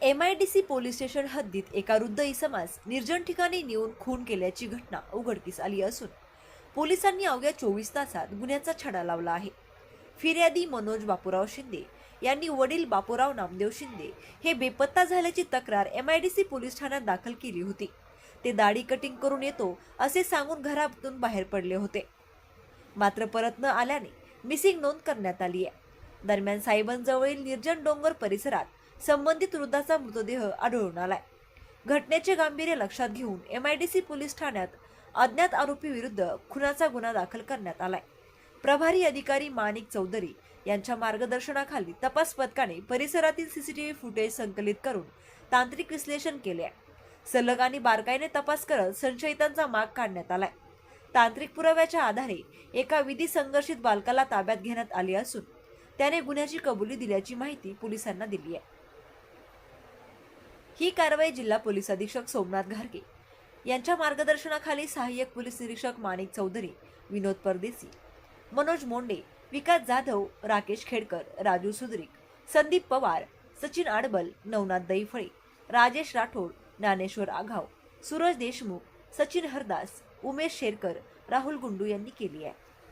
MIDC police station हद्दीत एका वृद्ध इसमास निर्जन ठिकाणी नेऊन खून केल्याची घटना उघडकीस आली असून पोलिसांनी अवघ्या 24 तासात गुन्ह्याचा छडा लावला आहे। फिर्यादी मनोज बापूराव शिंदे यांनी वडील बापूराव नामदेव शिंदे हे बेपत्ता झाल्याची तक्रार MIDC पोलीस ठाण्यात दाखल केली होती। ते दाढी कटिंग करून येतो असे सांगून घरातून बाहेर पडले होते, मात्र परत न आल्याने मिसिंग नोंद करण्यात आली आहे। दरम्यान साहेबांजवळील निर्जन डोंगर परिसरात संबंधित वृद्धाचा मृतदेह आढळून आलाय। घटनेचे गांभीर्य लक्षात घेऊन MIDC पोलीस ठाण्यात अज्ञात आरोपी विरुद्ध खुनाचा गुन्हा दाखल करण्यात आलाय। प्रभारी अधिकारी माणिक चौधरी यांच्या मार्गदर्शनाखाली तपास पथकाने परिसरातील CCTV फुटेज संकलित करून तांत्रिक विश्लेषण केले आहे। सलग आणि बारकाईने तपास करत संशयितांचा माग काढण्यात आलाय। तांत्रिक पुराव्याच्या आधारे एका विधी संघर्षित बालकाला ताब्यात घेण्यात आले असून त्याने गुन्ह्याची कबुली दिल्याची माहिती पोलिसांना दिली आहे। ही कारवाई जिल्हा पोलीस अधीक्षक सोमनाथ घारगे यांच्या मार्गदर्शनाखाली सहाय्यक पोलीस निरीक्षक माणिक चौधरी, विनोद परदेसी, मनोज मोंडे, विकास जाधव, राकेश खेडकर, राजू सुद्रिक, संदीप पवार, सचिन आडबल, नवनाथ दैफळे, राजेश राठोड, ज्ञानेश्वर आघाव, सूरज देशमुख, सचिन हरदास, उमेश शेरकर, राहुल गुंडू यांनी केली आहे।